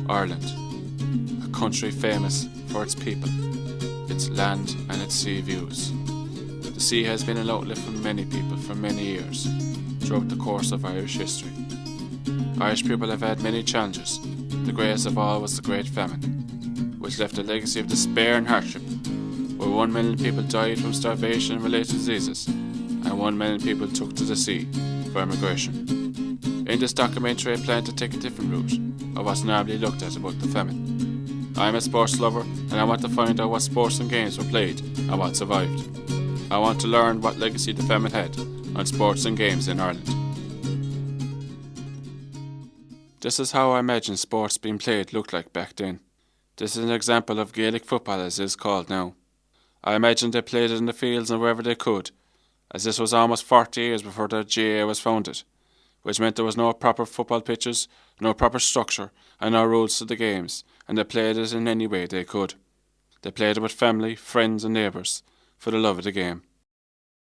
Ireland, a country famous for its people, its land and its sea views. The sea has been an outlet for many people for many years throughout the course of Irish history. Irish people have had many challenges. The greatest of all was the Great Famine, which left a legacy of despair and hardship, where 1 million people died from starvation and related diseases, and 1 million people took to the sea for emigration. In this documentary, I plan to take a different route of what's normally looked at about the famine. I'm a sports lover, and I want to find out what sports and games were played and what survived. I want to learn what legacy the famine had on sports and games in Ireland. This is how I imagine sports being played looked like back then. This is an example of Gaelic football as it is called now. I imagine they played it in the fields and wherever they could, as this was almost 40 years before the GAA was founded, which meant there was no proper football pitches, no proper structure, and no rules to the games, and they played it in any way they could. They played it with family, friends and neighbours, for the love of the game.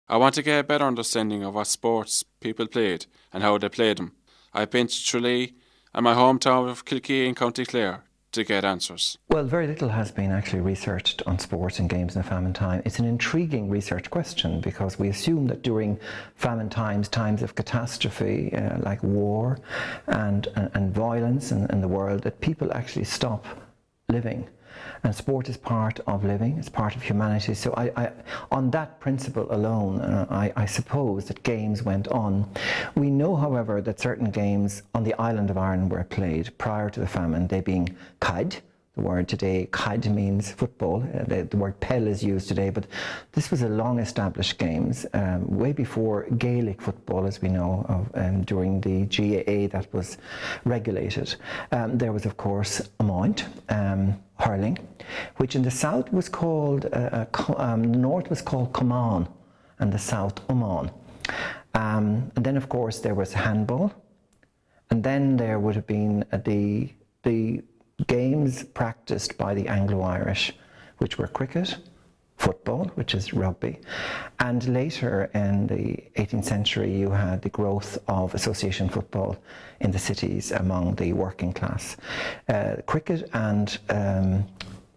I want to get a better understanding of what sports people played and how they played them. I've been to Tralee and my hometown of Kilkee in County Clare to get answers. Well, very little has been actually researched on sports and games in the famine time. It's an intriguing research question because we assume that during famine times, times of catastrophe like war and violence in the world, that people actually stop living. And sport is part of living, it's part of humanity. So I on that principle alone, I suppose that games went on. We know, however, that certain games on the island of Ireland were played prior to the famine, they being caid. The word today, caid, means football. The word pel is used today, but this was a long-established games, way before Gaelic football, as we know, during the GAA that was regulated. There was, of course, amount, hurling, which in the south was called, the north was called Cumann, and the south Uman. And then, of course, there was handball, and then there would have been the games practiced by the Anglo-Irish, which were cricket, football, which is rugby, and later in the 18th century you had the growth of association football in the cities among the working class. Cricket and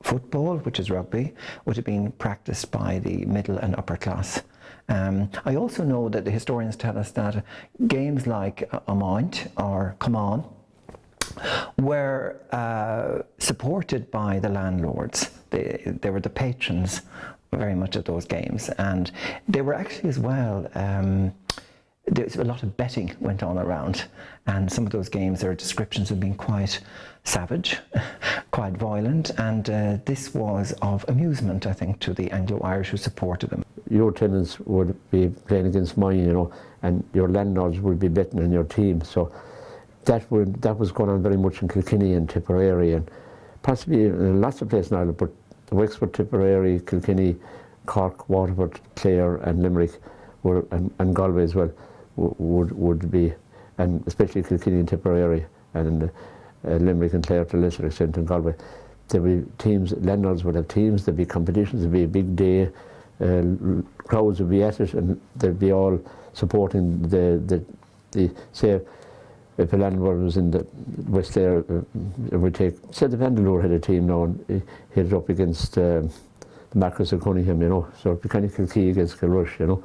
football, which is rugby, would have been practiced by the middle and upper class. I also know that the historians tell us that games like amount or Cumann were supported by the landlords. They were the patrons very much of those games, and they were actually as well, there's a lot of betting went on around, and some of those games, their descriptions have been quite savage, quite violent, and this was of amusement, I think, to the Anglo-Irish who supported them. Your tenants would be playing against mine, you know, and your landlords would be betting on your team, so that was going on very much in Kilkenny and Tipperary, and possibly in lots of places in Ireland, but Wexford, Tipperary, Kilkenny, Cork, Waterford, Clare and Limerick and Galway as well would be, and especially Kilkenny and Tipperary and Limerick and Clare to a lesser extent and Galway. There'd be teams, landlords would have teams, there'd be competitions, there'd be a big day, crowds would be at it, and they'd be all supporting the say, if a landlord was in the West there, it would take, say the Vandalore had a team now and he hit it up against the Marquess of Cunningham, you know, so it'd be kind of Kilkee against Kilrush, you know,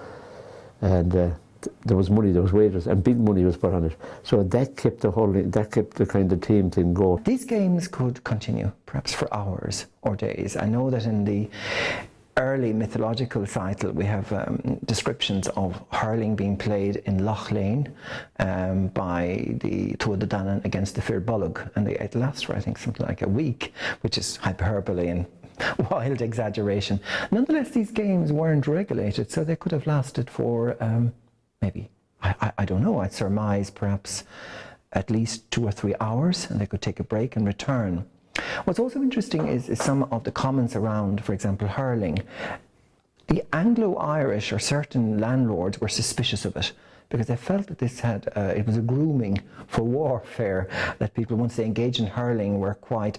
and there was money, there was wages, and big money was put on it. So that kept the kind of team thing going. These games could continue, perhaps for hours or days. I know that in the early mythological cycle we have descriptions of hurling being played in Loch Lane by the Tuatha Dé Danann against the Fir Bolg, and it lasts for I think something like a week, which is hyperbole and wild exaggeration. Nonetheless, these games weren't regulated, so they could have lasted for maybe, I don't know, I'd surmise perhaps at least 2 or 3 hours, and they could take a break and return. What's also interesting is some of the comments around, for example, hurling. The Anglo-Irish or certain landlords were suspicious of it because they felt that this had, it was a grooming for warfare, that people, once they engaged in hurling, were quite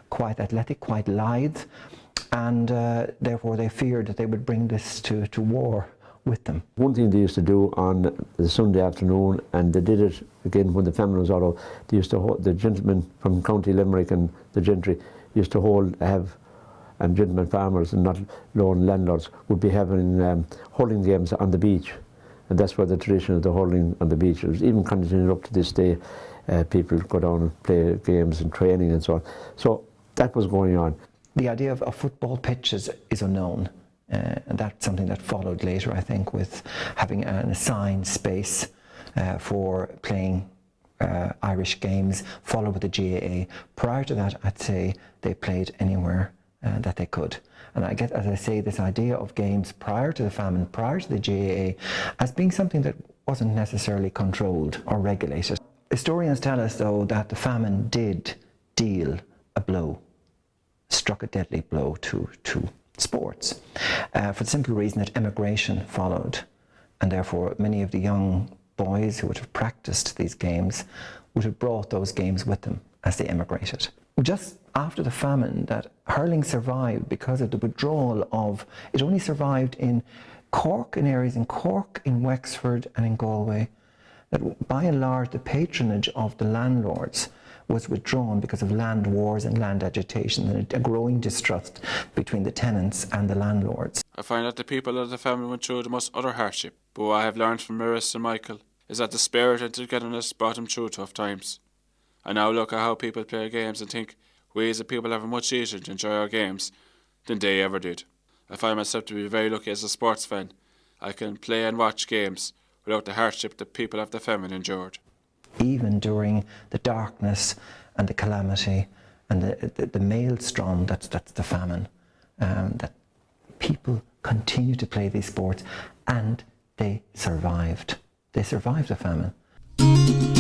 quite athletic, quite lithe, and therefore they feared that they would bring this to war with them. One thing they used to do on the Sunday afternoon, and they did it again when the famine was out, they used to hold, the gentlemen from County Limerick and the gentry used to and gentlemen farmers and not lone landlords would be having hurling games on the beach. And that's where the tradition of the hurling on the beach was even continued up to this day. People go down and play games and training and so on. So that was going on. The idea of football pitches is unknown. And that's something that followed later, I think, with having an assigned space for playing Irish games, followed with the GAA. Prior to that, I'd say they played anywhere that they could. And I get, as I say, this idea of games prior to the famine, prior to the GAA, as being something that wasn't necessarily controlled or regulated. Historians tell us, though, that the famine did deal a blow, struck a deadly blow to sports, for the simple reason that emigration followed, and therefore many of the young boys who would have practiced these games would have brought those games with them as they emigrated. Just after the famine, that hurling survived because of the withdrawal of, it only survived in Cork, in areas in Cork, in Wexford and in Galway, that by and large the patronage of the landlords was withdrawn because of land wars and land agitation and a growing distrust between the tenants and the landlords. I find that the people of the family went through the most utter hardship, but what I have learned from Maris and Michael is that the spirit and togetherness brought them through tough times. I now look at how people play games and think we as a people have it much easier to enjoy our games than they ever did. I find myself to be very lucky as a sports fan. I can play and watch games without the hardship that people of the famine endured. Even during the darkness and the calamity and the maelstrom that's the famine, that people continue to play these sports and they survived. They survived the famine.